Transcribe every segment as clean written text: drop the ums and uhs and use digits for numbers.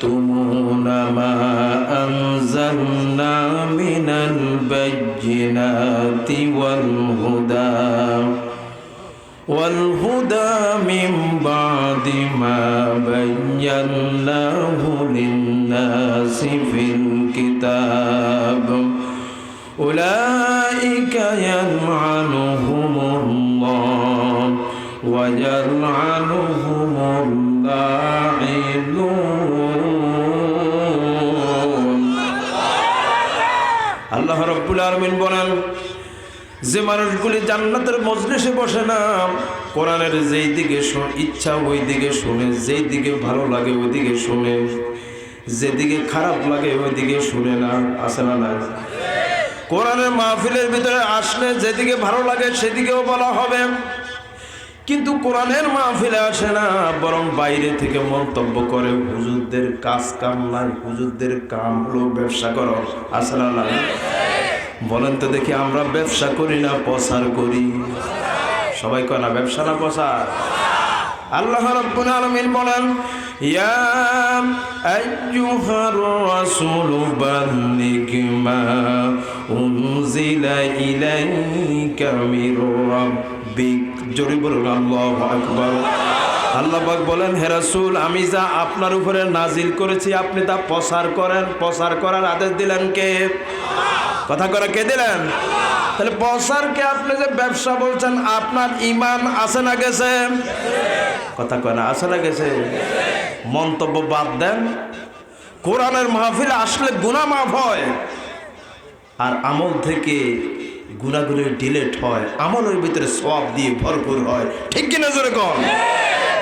يكتمون ما أنزلنا من البينات والهدى من بعد ما بيناه للناس في الكتاب أولئك يلعنهم الله ويلعنهم اللاعنون আল্লাহ রাব্বুল আলামিন বলেন, যে মানুষগুলি জান্নাতের মজলিসে বসে না, কোরআনের যেই দিকে ইচ্ছা ওই দিকে শুনে, যেই দিকে ভালো লাগে ওই দিকে শুনে, যেদিকে খারাপ লাগে ওই দিকে শুনে না, আছে না নাই? কোরআনের মাহফিলের ভিতরে আসলে যেদিকে ভালো লাগে সেদিকেও বলা হবে, কিন্তু কোরআনের মাহফিলে আসে না, বরং বাইরে থেকে মন্তব্য করে হুজুরদের কাজ কাম নাই, হুজুরদের কাম হলো ব্যবসা করো, আছে না নাই? বলেন তো দেখি, আমরা ব্যবসা করি না প্রচার করি? সবাই কয় না ব্যবসা না প্রচার? আল্লাহ রাব্বুল আলামিন বলেন, ইয়া আইয়ুহার রাসূল বাল্লিগ মা উনজিলা ইলাইকা মির রাব্বিক। জোরে বলুন আল্লাহু আকবার। আল্লাহ পাক বলেন, হে রাসূল, আমি যা আপনার উপরে নাজিল করেছি আপনি তা প্রচার করেন। প্রচার করার আদেশ দিলেন কে? কথা করে কে দিলেন? তাহলে প্রচারকে আপনি যে ব্যবসা বলছেন, আপনার ঈমান আছে না গেছে? কথা কয় না, আছে না গেছে? মন্তব্য বাদ দেন। কোরআনের মাহফিলে আসলে গুনাহ মাফ হয়, আর আমল থেকে গুনাহগুলো ডিলিট হয়, আমলের ভিতরে সওয়াব দিয়ে ভরপুর হয়, ঠিক কিনা জোরে কোন?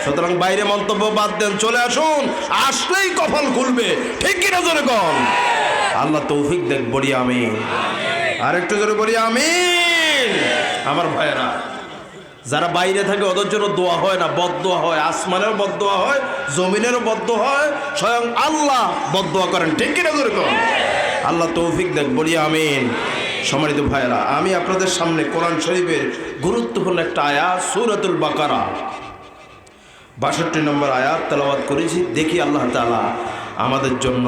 সুতরাং বাইরে মন্তব্য বাদ দেন, চলে আসুন, আসলেই কপাল খুলবে, ঠিক কিনা জোরে কোন? আল্লাহ তৌফিক দেখ, বলি আমিন। আর একটু জোরে বলি আমিন। আমার ভাইয়েরা, যারা বাইরে থাকে ওদের জন্য দোয়া হয় না, বদদোয়া হয়। আসমানেরও বদদোয়া হয়, জমিনেরও বদদোয়া হয়, স্বয়ং আল্লাহ বদদোয়া করেন, ঠিক কিনা জোরে কোন? আল্লাহ তৌফিক দেখ, বলি আমিন। সম্মানিত ভাইয়েরা, আমি আপনাদের সামনে কোরআন শরীফের গুরুত্বপূর্ণ একটা আয়াত সূরাতুল বাকারা 62 নম্বর আয়াত তেলাওয়াত করেছি। দেখি আল্লাহ তাআলা আমাদের জন্য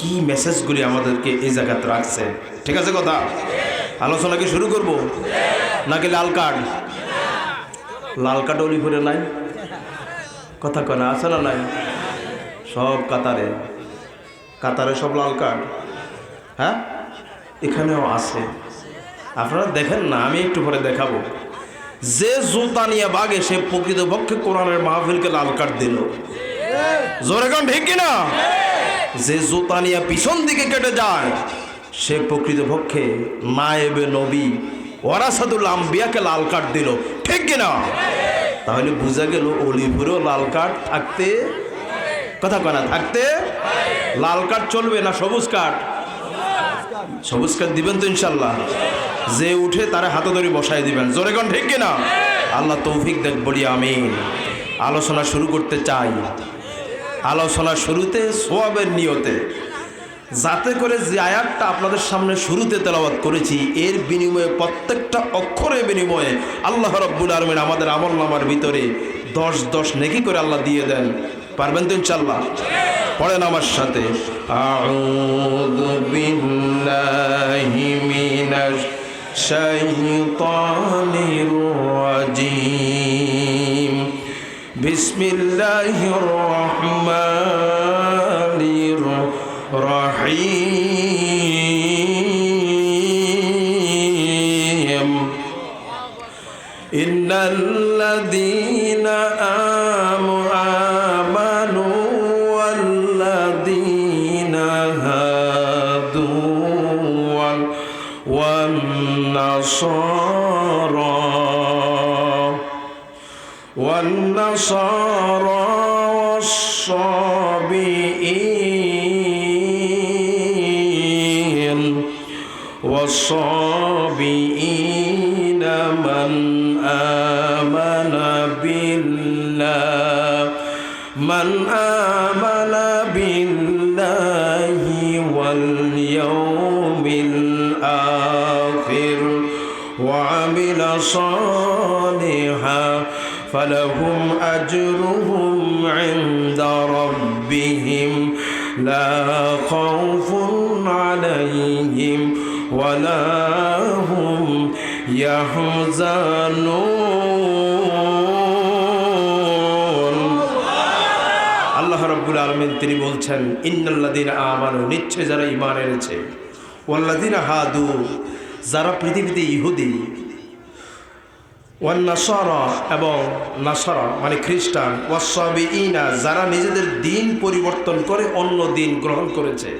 কি মেসেজগুলি আমাদেরকে এই জায়গাতে রাখছে। ঠিক আছে কথা? আলোচনা কি শুরু করব নাকি লাল কার্ড? লাল কার্ড অলিপুরে নাই? কথা কনা আছে না নাই? সব কাতারে, কাতারে সব লাল কার্ড। হ্যাঁ, এখানেও আছে। আপনারা দেখেন না, আমি একটু পরে দেখাবো। যে জুতা নিয়ে বাগে সে প্রকৃতপক্ষে কোরআনের মাহফিলকে লাল কার্ড দিল। জোরে কোন ঠিক কিনা? যে জুতা নিয়ে পিছন দিকে কেটে যায় সে প্রকৃতপক্ষে নায়েবে নবী ওয়ারাসাতুল আম্বিয়াকে লাল কার্ড দিল, ঠিক কিনা? তাহলে বুঝা গেল অলিপুরেও লাল কার্ড থাকতে, কথা কয় না, থাকতে লাল কার্ড চলবে না সবুজ কার্ড? সবুজ কার্ড দিবেন তো ইনশাল্লাহ? যে উঠে তারা হাতে ধরে বসাই দিবেন, জোরে কোন ঠিক কিনা? আল্লাহ তৌফিক দেখ, বলি আমিন। আলোচনা শুরু করতে চাই। আলোচনা শুরুতে সওয়াবের নিয়তে, যাতে করে যে আয়াতটা আপনাদের সামনে শুরুতে তেলাওয়াত করেছি এর বিনিময়ে, প্রত্যেকটা অক্ষরের বিনিময়ে আল্লাহ রাব্বুল আলামিন আমাদের আমলনামার ভিতরে 10 নেকি করে আল্লাহ দিয়ে দেন। পারবেন তো ইনশাআল্লাহ? পড়েন আমার সাথে, আউযু বিল্লাহি মিনাশ শাইতানির রাজিম, বিসমিল্লাহির রহমানির রহিম, ইন্নাল্লাযীনা আমানু ওয়াল্লাযীনা হাদু والنصارى والصابئين من آمن بالله واليوم الآخر وعمل صالحا فلهم أجرهم عند ربهم লা খাউফুন আলাইহিম ওয়ালা হুম ইয়াহজানুন। আল্লাহ রাব্বুল আলামিন তিনি বলছেন, ইন্নাল্লাযীনা আমানু, নিশ্চয় যারা ঈমান এনেছে, ওয়াল্লাযীনা হাদু, যারা পৃথিবীতে ইহুদি, ওয়ান নাসারা, এবং নাসারা মানে খ্রিস্টান, ওয়াসসাবিঈনা, যারা নিজেদের দিন পরিবর্তন করে অন্য দিন গ্রহণ করেছে,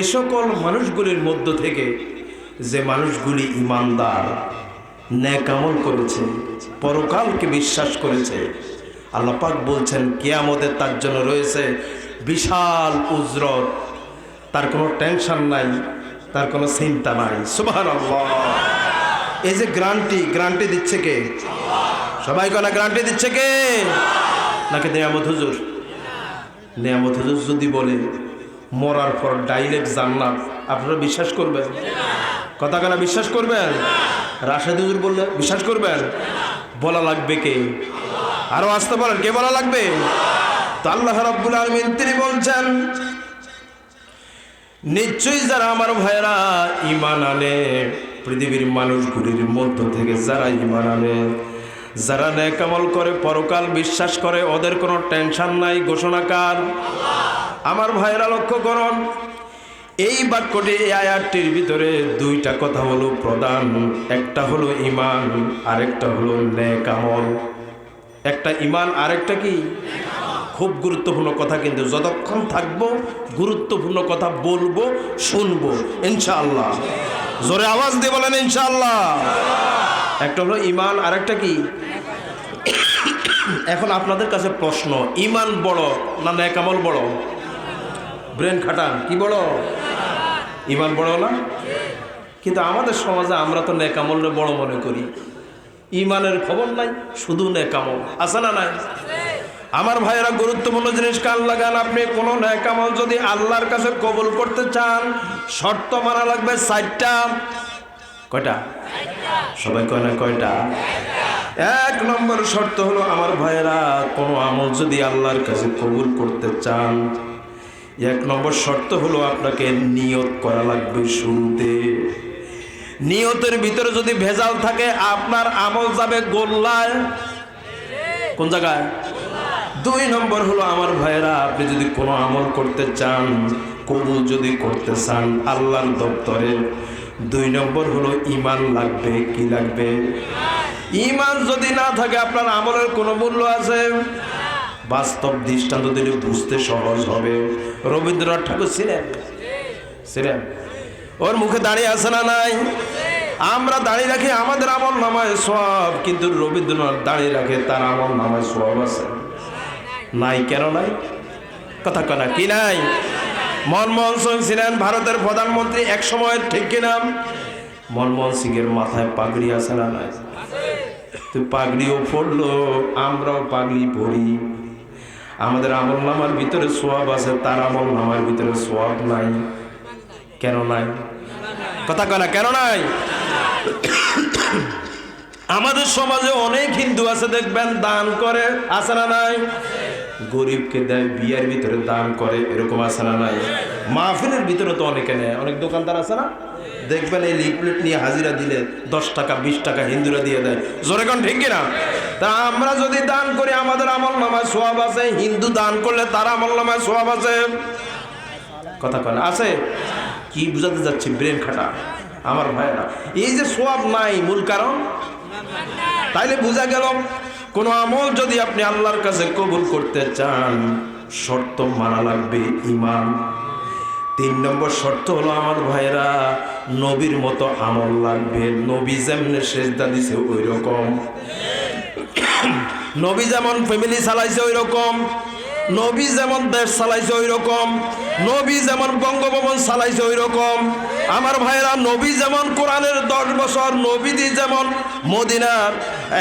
এ সকল মানুষগুলির মধ্য থেকে যে মানুষগুলি ঈমানদার, নেক আমল করেছে, পরকালকে বিশ্বাস করেছে, আল্লাহ পাক বলছেন কিয়ামতে তার জন্য রয়েছে বিশাল উজরত। তার কোনো টেনশন নাই, তার কোনো চিন্তা নাই। সুবহানাল্লাহ। এই যে গ্যারান্টি দিচ্ছে কে? সবাই কোনা গ্যারান্টি দিচ্ছে কে? নাকি নেয়ামত হুজুর? নেয়ামত হুজুর যদি বলে মরার পর ডাইরেক্ট জান্নাত, আপনারা বিশ্বাস করবেন? কথা কেনা বিশ্বাস করবেন? রাশেদ হুজুর বললে বিশ্বাস করবেন? বলা লাগবে কে? আরো আসতে বলেন, কে বলা লাগবে? তো আল্লাহ রাব্বুল আলামিন তিনি বলছেন, নিশ্চয়ই যারা আমার ভাইরা ঈমান আনে, পৃথিবীর মানুষগুলির মধ্য থেকে যারা ঈমান আনে, যারা নেক আমল করে, পরকাল বিশ্বাস করে, ওদের কোনো টেনশন নাই। ঘোষণাকার আমার ভাইরা লক্ষ্য করুন, এই বাক্যটি, এই আয়াতটির ভিতরে দুইটা কথা হলো প্রধান। একটা হলো ঈমান, আরেকটা হলো নেক আমল। একটা ঈমান, আরেকটা কি? খুব গুরুত্বপূর্ণ কথা, কিন্তু যতক্ষণ থাকবো গুরুত্বপূর্ণ কথা বলবো, শুনবো ইনশাআল্লাহ। জোরে আওয়াজ দিয়ে বলেন ইনশাআল্লাহ। একটা হলো ঈমান, আরেকটা কি? এখন আপনাদের কাছে প্রশ্ন, ঈমান বড় না নেক আমল বড়? ব্রেন খাটান, কি বড়? ঈমান বড় না? কিন্তু আমাদের সমাজে আমরা তো নেক আমলকে বড় মনে করি। ঈমানের খবর নাই, শুধু নেক আমল। আছে না নাই? আমার ভাইয়েরা, গুরুত্বপূর্ণ জিনিস কান লাগান। আপনি কোন নেক আমল যদি আল্লাহর কাছে কবুল করতে চান, শর্ত মানা লাগবে 4টা। কয়টা? সবাই কয় না কয়টা? 1 নম্বর শর্ত হলো আমার ভাইয়েরা, কোন আমল যদি আল্লাহর কাছে কবুল করতে চান, 1 নম্বর শর্ত হলো আপনাকে নিয়ত করা লাগবে শুরুতে। নিয়তের ভিতরে যদি ভেজাল থাকে, আপনার আমল যাবে গোল্লায়। কোন জায়গায়? 2 নম্বর হলো আমার ভাইয়েরা, আপনি যদি কোনো আমল করতে চান, কবুল যদি করতে চান আল্লাহর দপ্তরে, 2 নম্বর হলো ঈমান লাগবে। কি লাগবে? ঈমান যদি না থাকে আপনার আমলের কোনো মূল্য আছে? বাস্তব দৃষ্টান্ত দিলে বুঝতে সহজ হবে। রবীন্দ্রনাথ ঠাকুর ছিলেন? ওর মুখে দাঁড়িয়ে আছে না নাই? আমরা দাঁড়িয়ে রাখি আমাদের আমল নামায় সওয়াব, কিন্তু রবীন্দ্রনাথ দাঁড়িয়ে রাখে তার আমল নামায় সওয়াব আছে নাই। কেন নাই? কথা কনা কি নাই? মনমোহন সিং ছিলেন ভারতের প্রধানমন্ত্রী এক সময়, ঠিক কিনা? মনমোহন সিং এর মাথায় পাগড়ি আছে না নাই? তো পাগড়িও পড়লো, আমরাও পাগড়ি পরি। আমাদের আমল নামার ভিতরে সওয়াব আছে, তার আমল নামার ভিতরে সওয়াব নাই। কেন নাই? কথা কনা কেন নাই? আমাদের সমাজে অনেক হিন্দু আছে, দেখবেন দান করে, আছে না নাই? গরিবকে দেয়, বিয়ের ভিতরে দান করে, এরকম আছে না নাই? মাহফিলের ভিতরে তো অনেকে নেয়, অনেক দোকানদার আছে না? দেখবেন এই লিফলেট নিয়ে হাজিরা দিলে 10 টাকা 20 টাকা হিন্দুরা দিয়ে দেয়। জোরে কোন ঠিক কিনা? তা আমরা যদি দান করি আমাদের আমল নামায় সওয়াব আছে, হিন্দু দান করলে তার আমল নামায় সওয়াব আছে। কথা কয় না? আছে? কি বুঝাতে যাচ্ছি? ব্রেন খাটা আমার ভাইরা। এই যে সওয়াব নাই, মূল কারণ। তাইলে বোঝা গেল, কোন আমল যদি আপনি আল্লাহর কাছে কবুল করতে চান, শর্ত মানা লাগবে ঈমান। 3 নম্বর শর্ত হলো আমার ভাইরা, নবীর মতো আমল লাগবে। নবী যেমন সেজদা দিছে ওই রকম, নবী যেমন ফ্যামিলি চালাইছে ওই রকম, নবী যেমন দেশ চালাইছে ওই রকম, নবী যেমন বঙ্গভবন চালাইছে ওই রকম। আমার ভাইরা, নবী যেমন কোরআনের 10 বছর, নবীদি যেমন মদিনার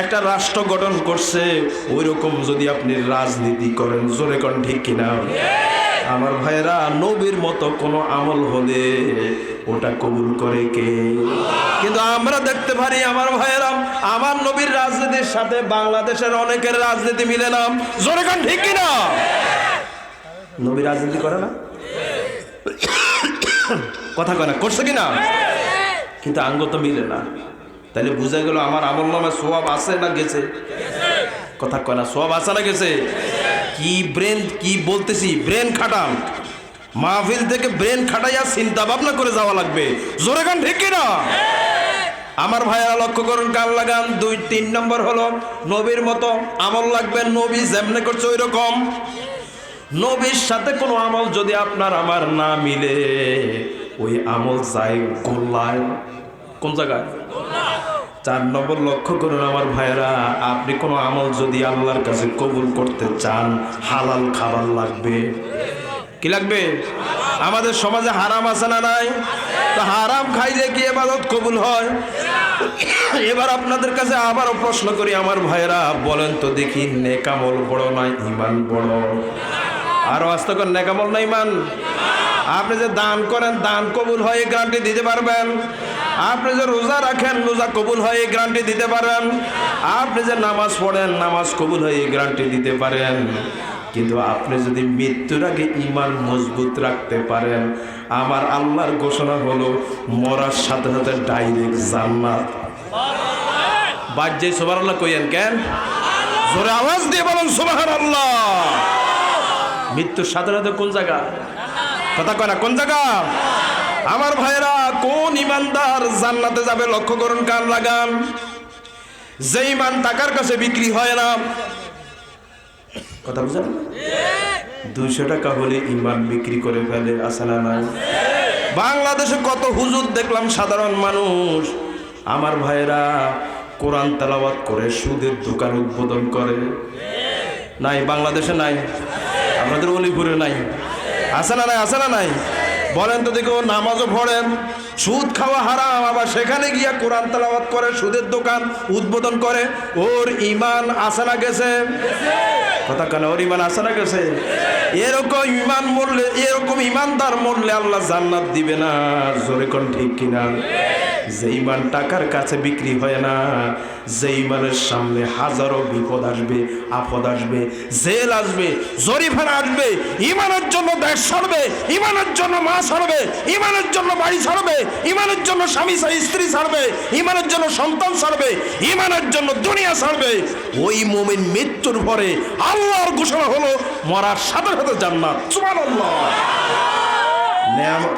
একটা রাষ্ট্র গঠন করছে, ওই রকম যদি আপনি রাজনীতি করেন, জোরে কোন ঠিক কিনা? আমার ভাইরা, নবীর মতো কোনো আমল হলে ওটা কবুল করে কে? কিন্তু আমরা দেখতে পারি আমার ভাইরা, আমার নবীর রাজনীতির সাথে বাংলাদেশের অনেকের রাজনীতি মিলে না। জোরে কোন ঠিক কিনা? নবী রাজনীতি করে না? কথা কয় না, করছে কিনা? কিন্তু আঙ্গ তো মিলে না। তাহলে বুঝা গেল আমার আমল নামায় সওয়াব আছে না গেছে? কথা কয় না, সওয়াব আছে না গেছে? কি বলতেছি, ব্রেন খাটান। মাহফিল থেকে ব্রেন খাটাইয়া চিন্তা ভাবনা করে যাওয়া লাগবে। জোরে গান ঠিক কিনা? আমার ভাইয়েরা লক্ষ্য করুন, কান লাগান। 2-3 নম্বর হলো নবীর মতো আমল লাগবে। নবী যেমনে করছে ওই রকম। নবীর সাথে কোনো আমল যদি আপনার আমার না মিলে, ওই আমল যায় গোল্লায়। কোন জায়গায়? 4 নম্বর লক্ষ্য করুন আমার ভাইয়েরা, আপনি কোনো আমল যদি আল্লাহর কাছে কবুল করতে চান, হালাল খাবার লাগবে। কি লাগবে? আমাদের সমাজে হারাম আছে না নাই? তো হারাম খাইলে কি ইবাদত কবুল হয়? এবার আপনাদের কাছে আবারও প্রশ্ন করি আমার ভাইয়েরা, বলেন তো দেখি, নেকামল বড় না ঈমান বড়? আরো আস্তে করে, নেকামল না ঈমান? আপনি যে দান করেন, দান কবুল হয় এই গ্যারান্টি দিতে পারবেন? আপনি যে রোজা রাখেন, রোজা কবুল হয় এই গ্যারান্টি দিতে পারেন? আপনি যে নামাজ পড়েন, নামাজ কবুল হয় এই গ্যারান্টি দিতে পারেন? কিন্তু আপনি যদি মৃত্যুর আগে ঈমান মজবুত রাখতে পারেন, আমার আল্লাহর ঘোষণা হলো মরার সাথে সাথে ডাইরেক্ট জান্নাত। বাজ্যে সুবহানাল্লাহ কইেন কেন? জোরে আওয়াজ দিয়ে বলুন সুবহানাল্লাহ। মৃত্যুর সাথে সাথে কোন জায়গা? কথা কয় না, কোন জায়গা? আমার ভাইরা, কোন ইমানদার জান্নাতে যাবে লক্ষ্য করুন, কান লাগান। যে ইমান টাকার কাছে বিক্রি হয় না। কথা বুঝেন? 200 টাকা হলে ইমান বিক্রি করে ফেলে, আছে না নাই? বাংলাদেশে কত হুজুর দেখলাম, সাধারণ মানুষ আমার ভাইরা কোরআন তেলাওয়াত করে সুদের দোকান উদ্বোধন করে। নাই? বাংলাদেশে নাই? আপনাদের অলিপুরে নাই? আছে না নাই? আছে না নাই? বলেন তো দেখো, নামাজও পড়েন, সুদ খাওয়া হারাম, আবার সেখানে গিয়া কোরআন তেলাওয়াত করে, সুদের দোকান উদ্বোধন করে। ওর ঈমান আছে না গেছে? কথা কেন? ওর ঈমান আছে না গেছে? এরকম ঈমান মরলে, এরকম ঈমানদার মরলে আল্লাহ জান্নাত দিবে না। জোরে কোন ঠিক কিনা? যে ঈমান টাকার কাছে বিক্রি হয় না, যে ঈমানের সামনে হাজারো বিপদ আসবে, আপদ আসবে, জেল আসবে, জরিমানা আসবে, ঈমানের জন্য দেশ ছাড়বে, ঈমানের জন্য মা ছাড়বে, ঈমানের জন্য বাড়ি ছাড়বে, ঈমানের জন্য স্বামী স্ত্রী ছাড়বে, ঈমানের জন্য সন্তান ছাড়বে, ঈমানের জন্য দুনিয়া ছাড়বে, ওই মুমিন মৃত্যুর পরে আল্লাহর ঘোষণা হলো মরার সাথে সাথে জান্নাত। সুবহানাল্লাহ। নেয়ামত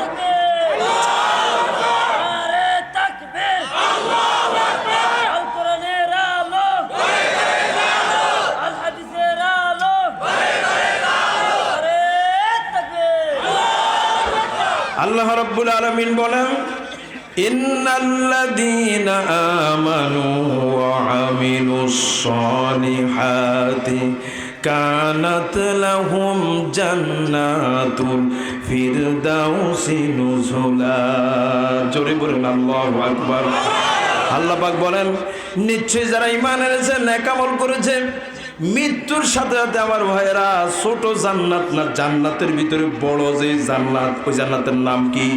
আল্লাহ রাব্বুল আলামিন বলেন, ইন্নাল্লাযীনা আমানু ওয়া আমিলুস সালিহাতি কানাত লাহুম জান্নাতুল ফিরদাউসি নুজুলা। জোরে বলুন আল্লাহু আকবার। আল্লাহ পাক বলেন, নিশ্চয়ই যারা ঈমান এনেছে, নেক আমল করেছে, মৃত্যুর সাথে সাথে আমার ভাইয়েরা ছোট জান্নাত না, জান্নাতের ভিতরে বড় যে জান্নাত, ওই জান্নাতের নাম কি?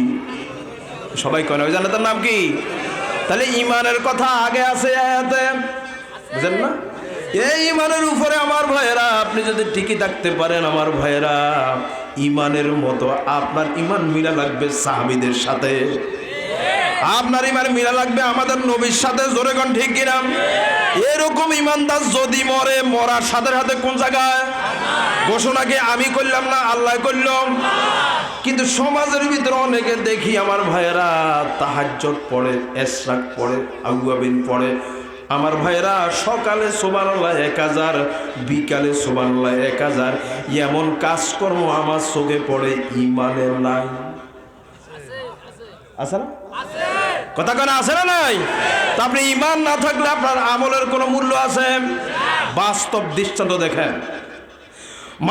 সবাই কয় না, ওই জান্নাতের নাম কি? তাহলে ঈমানের কথা আগে আছে আয়াতে, বুঝেন না? এই ঈমানের উপরে আমার ভাইয়েরা আপনি যদি টিকে থাকতে পারেন, আমার ভাইয়েরা ঈমানের মতো আপনার ঈমান মিলা লাগবে সাহাবীদের সাথে, আপনার ঈমান মিলা লাগবে আমাদের নবীর সাথে। জোরে কোন ঠিক কিনা? এরকম ঈমানদার যদি মরে, মরার সাথে সাথে কোন জায়গায়? ঘোষণা কি আমি করলাম না, আল্লাহ করলাম? কিন্তু সমাজের ভিতরে অনেকে দেখি আমার ভাইয়েরা তাহাজ্জুদ পড়ে, ইশরাক পড়ে, আউয়াবিন পড়ে, আমার ভাইয়েরা সকালে সুবহানাল্লাহ 1000, বিকালে সুবহানাল্লাহ 1000, এমন কাজকর্ম আমার চোখে পড়ে, ঈমানের নাই। আছে না? কথা কেন? আছে না নাই? তা আপনি ঈমান না থাকলে আপনার আমলের কোনো মূল্য আছে? বাস্তব দৃষ্টান্ত দেখেন,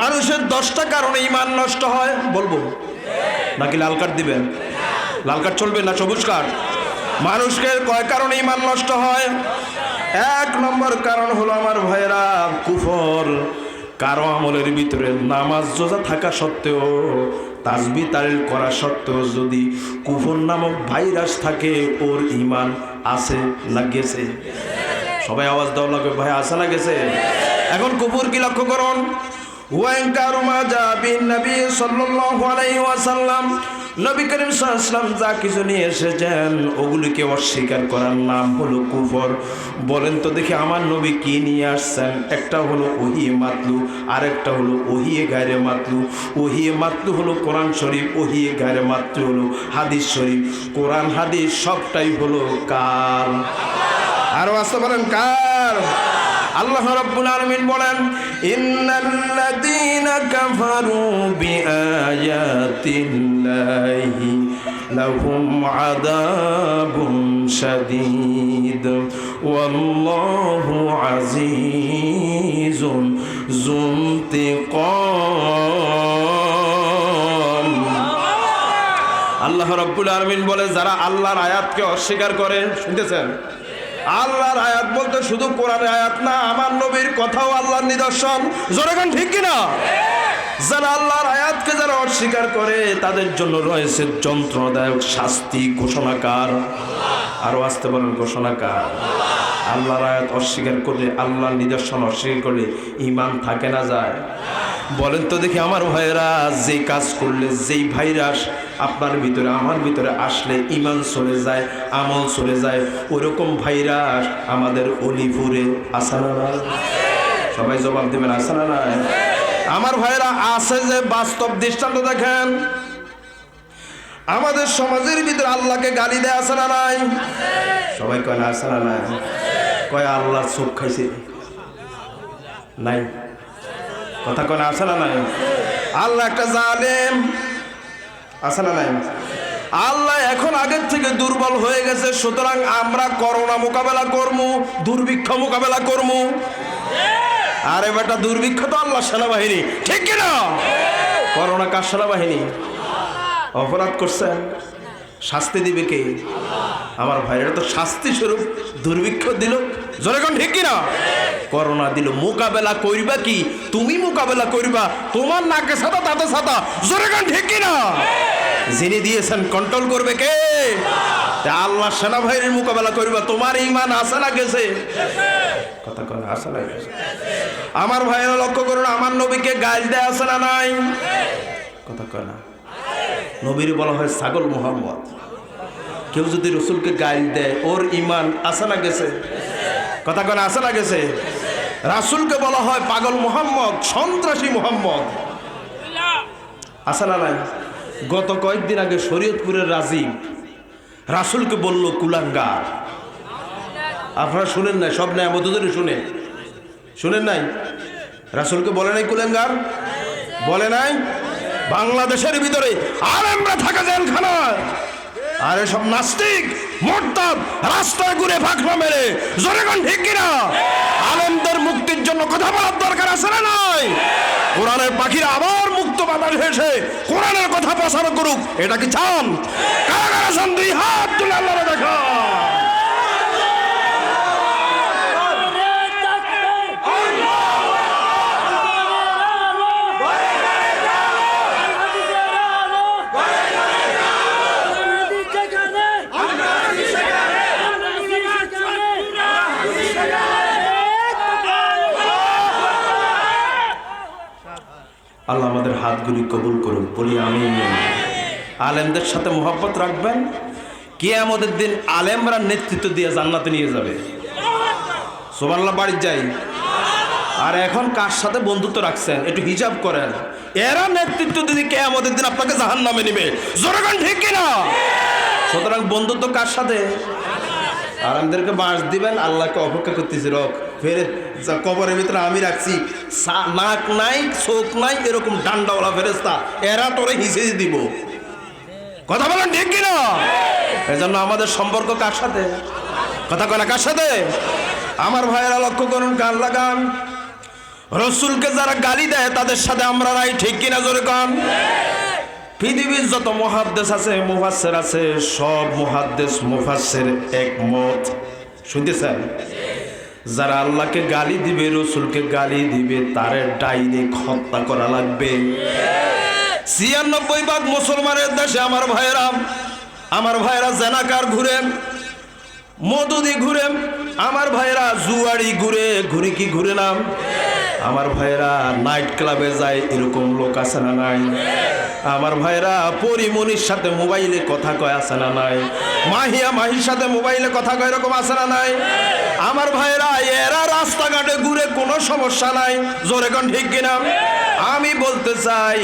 মানুষের 10টা কারণে ঈমান নষ্ট হয়, বলবো নাকি লাল কার্ড দিবেন? লাল কার্ড চলবে না সবুজ কার্ড? মানুষকে কয় কারণে ঈমান নষ্ট হয়? 1 নম্বর কারণ হলো আমার ভাইয়েরা কুফর। কারো আমলের ভিতরে নামাজ রোজা থাকা সত্ত্বেও, তাসবিহ তাহলিল করা সত্ত্বেও যদি কুফর নামক ভাইরাস থাকে, ওর ঈমান আছে না গেছে? সবাই আওয়াজ দেওয়া লাগবে, ভাই আছে না গেছে? এখন কুফর কি লক্ষ্য করুন, ওয়াইনকারু মা জাবিন নবী সাল্লাল্লাহু আলাইহি ওয়াসাল্লাম, নবী করিম সাল্লাল্লাহু আলাইহি ওয়াসাল্লাম যা কিছু নিয়ে এসেছেন ওগুলিকে অস্বীকার করার নাম হলো কুফর। বলেন তো দেখি আমার নবী কি নিয়ে আসছেন? একটা হলো ওহিয়ে মাতলু, আরেকটা হলো ওহিয়ে গায়রে মাতলু। ওহিয়ে মাতলু হলো কোরআন শরীফ, ওহিয়ে গায়রে মাতলু হলো হাদিস শরীফ। কোরআন হাদিস সবটাই হলো কার? আর আসতে বলেন কার? আল্লাহ রাব্বুল আলামিন বলেন, ইন্নাল্লাযীনা কাফারু বিআয়াতিল্লাহি লাহুম আযাবুন শাদীদ ওয়াল্লাহু আজিজুন যুনতিকাম। আল্লাহ রাব্বুল আলামিন বলে, যারা আল্লাহর আয়াতকে অস্বীকার করে, শুনতেছেন? আল্লাহর আয়াত বলতে শুধু কোরআনের আয়াত না, আমার নবীর কথাও আল্লাহর নিদর্শন। জোরে কোন ঠিক কিনা? যারা আল্লাহর আয়াতকে যারা অস্বীকার করে তাদের জন্য রয়েছে যন্ত্রণাদায়ক শাস্তি। ঘোষণাকার? আরো আসতে বলেন ঘোষণাকার। আল্লাহর আয়াত অস্বীকার করলে, আল্লাহর নিদর্শন অস্বীকার করলে ঈমান থাকে না যায়? বলেন তো দেখি আমার ভাইয়েরা, যে কাজ করলে, যেই ভাইরাস আপনার ভিতরে আমার ভিতরে আসলে ঈমান চলে যায়, আমল চলে যায়, ওরকম ভাইরাস আমাদের অলিপুরে আছে না নাই? সবাই জবাব দেবেন, আছে না নাই? আমার ভাইয়েরা আছে, যে বাস্তব দৃষ্টান্ত দেখেন। আমাদের সমাজের ভিতরে আল্লাহকে গালি দেয়, আছে না নাই? সবাই কয় না, আছে না নাই? কয় আল্লাহর চোখ খাইছে, নাই? কথা কয় না, আছে না নাই? আল্লাহ একটা জালেম, আছে না নাই? আল্লাহ এখন আগের থেকে দুর্বল হয়ে গেছে, সুতরাং আমরা করোনা মোকাবেলা করবো, দুর্ভিক্ষ মোকাবেলা করবো। আরে বেটা, দুর্ভিক্ষ তো আল্লাহ সেনাবাহিনী, ঠিক কিনা? করোনা কার সেনাবাহিনী? অপরাধ করছেন, শাস্তি দিবে কে? আমার ভাইয়েরা তো শাস্তি স্বরূপ দুর্ভিক্ষ দিল। জোরে কোন ঠিক কিনা? করোনা দিল, মোকাবেলা করবা কি? তুমি মোকাবেলা করবা, তোমার নাকে ছাতা তাতে ছাতা। জোরে কোন ঠিক কিনা? যিনি দিয়েছেন কন্ট্রোল করবে কে? আল্লাহ সেনাবাহিনীর মোকাবেলা করবা। তোমার ঈমান আছে না গেছে? কথা কয় না, আছে না গেছে? আমার ভাইয়েরা লক্ষ্য করুন, আমার নবীকে গাল দেয়, আছে না নাই? কথা কয় না। নবীর বলা হয় ছাগল মুহাম্মদ। কেউ যদি রসুলকে গাল দেয়, ওর ঈমান আছে না গেছে? কথা কয় না, আছে না গেছে? রাসূলকে বলা হয় পাগল মুহাম্মদ, সন্ত্রাসী মুহাম্মদ, আছে না নাই? গত কয়েকদিন আগে শরীয়তপুরের রাজীব রাসূলকে বলল কুলাঙ্গার। আপনারা শুনেন নাই? সব নাই আমাদের শুনেন নাই? রাসূলকে বলে নাই কুলাঙ্গার? বলে নাই? বাংলাদেশের ভিতরে আলেমরা থাকা জেলখানায়, আর এসব নাস্তিক মুরতাদ রাস্তায় ঘুরে ফাঁকড়া মেরে। জোরে কোন ঠিক কিনা? আলেমদের মুক্তির জন্য কথা বলার দরকার আছে না নাই? কোরআনের পাখিরা আবার মুক্ত বাতাস এসে কোরআনের কথা প্রচার করুক, এটা কি চান? কারা কারা চান? দুই হাত তুলে আল্লাহরে দেখা। আল্লাহ আমাদের হাতগুলি কবুল করুন, বলি আমিন। আলেমদের সাথে মোহাব্বত রাখবেন, কিয়ামতের দিন আলেমরা নেতৃত্ব দিয়ে জান্নাতে নিয়ে যাবে। সুবহানাল্লাহ, বাড়ি যাই। আর এখন কার সাথে বন্ধুত্ব রাখছেন একটু হিসাব করেন। এরা নেতৃত্ব দিদি কিয়ামতের দিন আপনাকে জাহান্নামে নিবে। জোরে কোন ঠিক কিনা? সুতরাং বন্ধুত্ব কার সাথে? আলেমদেরকে বাঁশ দিবেন, আল্লাহকে অপেক্ষা করতেছি, রক ফেরে কবরের ভিতরে আমি রাখছি, নাক নাই চোখ নাই এরকম ডান্ডাওয়ালা ফেরেস্তা, এরা তোরে হিসেবে দিব। কথা বলেন ঠিক কিনা? এজন্য আমাদের সম্পর্ক কার সাথে? কথা কয় না, কার সাথে? আমার ভাইয়েরা লক্ষ্য করুন, কান লাগান। রসুলকে যারা গালি দেয় তাদের সাথে আমরা নাই, ঠিক কিনা? জোরে কান। পৃথিবীর যত মুহাদ্দিস আছে, মুফাসসির আছে, সব মুহাদ্দিস মুফাসসির একমত। শুনতেছেন? যারা আল্লাহকে গালি দিবে, রসুলকে গালি দিবে, তারে ডাইরেক্ট হত্যা করা লাগবে। ৯৬% মুসলমানের দেশে আমার ভাইয়েরা জেনাকার ঘুরেন, মদুদি ঘুরেন, আমার ভাইয়েরা জুয়ারি ঘুরে কি ঘুরে না? আমার ভাইরা নাইট ক্লাবে যায়, এরকম লোক আছে না নাই? আমার ভাইরা পরিমনির সাথে মোবাইলে কথা কয়, আছে না নাই? মাহিয়া মাহির সাথে মোবাইলে কথা কয়, এরকম আছে না নাই? আমার ভাইরা এরা রাস্তাঘাটে ঘুরে কোনো সমস্যা নাই, জোরে কোন ঠিক কিনা? আমি বলতে চাই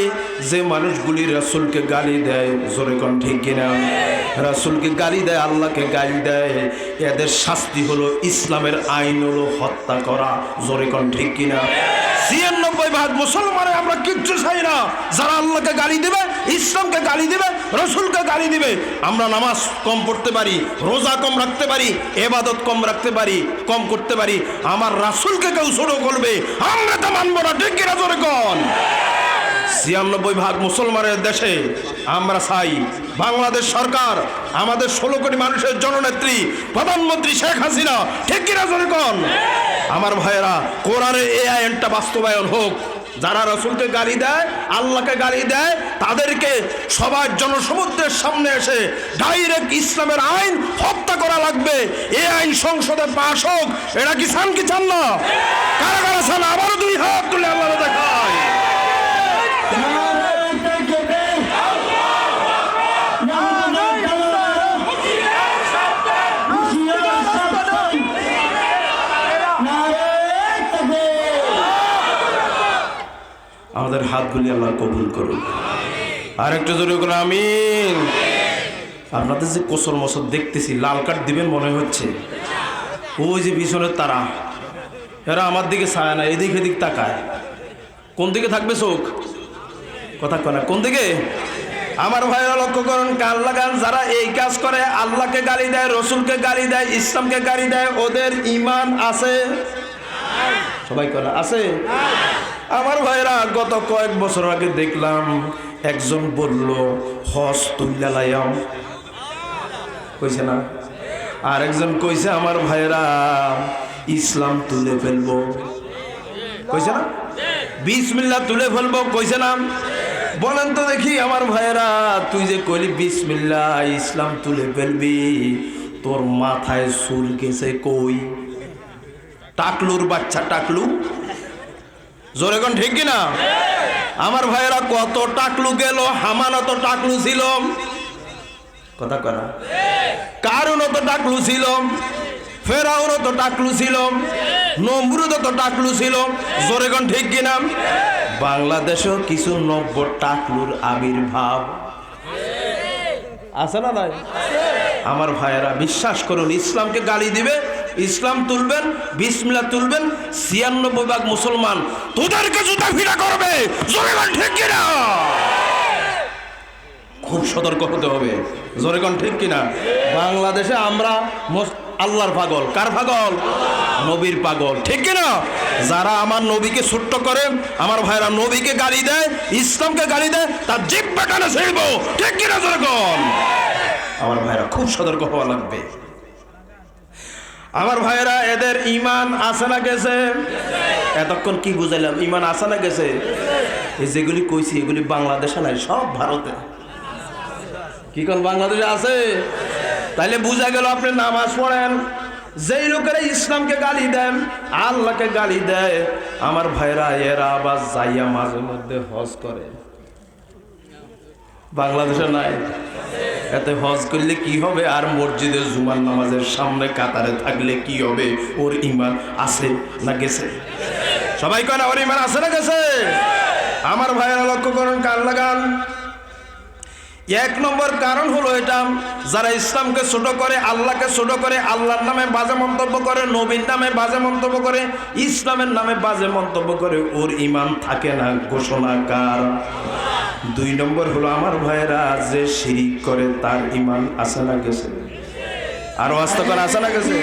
যে মানুষগুলি রাসূলকে গালি দেয়, জোরে কোন ঠিক কিনা? রাসূলকে গালি দেয়, আল্লাহকে গালি দেয়, এদের শাস্তি হলো ইসলামের আইন হলো হত্যা করা, জোরে কোন ঠিক কিনা? ৯৬% মুসলমানে আমরা কিচ্ছু চাই না, যারা আল্লাহকে গালি দিবে, ইসলামকে গালি দিবে, রাসূলকে গালি দিবে। আমরা নামাজ কম পড়তে পারি, রোজা কম রাখতে পারি, ইবাদত কম রাখতে পারি, কম করতে পারি, আমার রাসূলকে কেউ ছোট করবে, আমরা তা মানব না, ঠিক কিনা জোরে কোন? ৯৬% মুসলমানের দেশে আমরা চাই বাংলাদেশ সরকার আমাদের ১৬ কোটি মানুষের জননেত্রী প্রধানমন্ত্রী শেখ হাসিনা, ঠিক কিনা জোরে কোন? আমার ভাইয়েরা কোরআনের এই আইনটা বাস্তবায়ন হোক। যারা রাসূলকে গালি দেয়, আল্লাহকে গালি দেয়, তাদেরকে সবার জনসমুদ্রের সামনে এসে ডাইরেক্ট ইসলামের আইন হত্যা করা লাগবে। এই আইন সংসদে পাশ হোক। এটা কি চান কি চান না? কারা কারা চান? আবারও 2 হাত তুলে আল্লাহ দেখায়। আমাদের হাতগুলি আল্লাহ কবুল করুন। আর একটু জোরে করে আমিন। আপনাদের যে কোসর মসর দেখতেছি, লাল কার্ড দিবেন মনে হচ্ছে। ওই যে পিছনের তারা, এরা আমার দিকে ছায় না, এদিক এদিক তাকায়। কোন দিকে থাকবে চোখ? কথা কয় না, কোন দিকে? আমার ভাইরা লক্ষ্য করুন, কান লাগান। যারা এই কাজ করে, আল্লাহকে গালি দেয়, রসুলকে গালি দেয়, ইসলামকে গালি দেয়, ওদের ঈমান আছে? সবাই করে আছে? আমার ভাইরা গত কয়েক বছর আগে দেখলাম একজন বলল হজ তুইলা লাইয়াম, কইছে না? আর একজন কইছে আমার ভাইরা ইসলাম তুলে ফেলবো, কইছে না? বিসমিল্লাহ তুলে ফেলবো, কইছে না? বলেন তো দেখি আমার ভাইরা, তুই যে কইলি বিসমিল্লাহ ইসলাম তুলে ফেলবি, তোর মাথায় চুল গেছে কই? টাকলুর বাচ্চা টাকলু, জোরে কোন ঠিক কিনা? আমার ভাইয়েরা কত টাকলু গেল, হামান তো টাকলু ছিল, কথা কয় না? কারুন তো টাকলু ছিল, ফেরাউন তো টাকলু ছিল, নমরুদ তো টাকলু ছিল, জোরে কোন ঠিক কিনা? বাংলাদেশেও কিছু নব্য টাকলুর আবির্ভাব আছে না নাই? আমার ভাইয়েরা বিশ্বাস করুন, ইসলামকে গালি দিবে, ইসলাম তুলবেন, বিসমিল্লাহ তুলবেন, ৯৬% মুসলমান তোদেরকে জুতা ফিরা করবে, জোরে কোন ঠিক কিনা? খুব সতর্ক হতে হবে, জোরে কোন ঠিক কিনা? বাংলাদেশে আমরা আল্লাহর পাগল, কার পাগল? নবীর পাগল, ঠিক কিনা? যারা আমার নবীকে ছোট্ট করে, আমার ভাইরা নবীকে গালি দেয়, ইসলামকে গালি দেয়, তার জিহ্বা টানে ছিড়বো, ঠিক কিনা জোরে কোন? আমার ভাইরা খুব সতর্ক হওয়া লাগবে। আমার ভাইরা এদের ঈমান আছে না গেছে? এতক্ষণ কি বুঝাইলাম? ঈমান আছে না গেছে? এই যেগুলি কইছি এগুলি বাংলাদেশে নাই, সব ভারতে। কি কোন বাংলাদেশে আছে? তাইলে বুঝা গেল আপনি নামাজ পড়েন, যেই লোকেরা ইসলামকে গালি দেন, আল্লাহকে গালি দেয়, আমার ভাইরা এরা আবার যাইয়া মাঝে মধ্যে হজ করে। বাংলাদেশে নাই। এতে হজ করলে কি হবে? আর মসজিদে জুমার নামাজের সামনে কাতারে থাকলে কি হবে? ওর ঈমান আছে না গেছে? সবাই কয় না ওর ঈমান আছে না গেছে? আমার ভাইয়েরা লক্ষ্য করুন, কান লাগান। 1 নম্বর কারণ হলো এটা, যারা ইসলামকে ছোট করে, আল্লাহকে ছোট করে, আল্লাহর নামে বাজে মন্তব্য করে, নবীর নামে বাজে মন্তব্য করে, ইসলামের নামে বাজে মন্তব্য করে, ওর ঈমান থাকে না। ঘোষণা কার? 2 নম্বর হলো আমার ভাইয়েরা, যে শিরিক করে তার ঈমান আছে না গেছে? আরো আস্তে করে আছে না গেছে?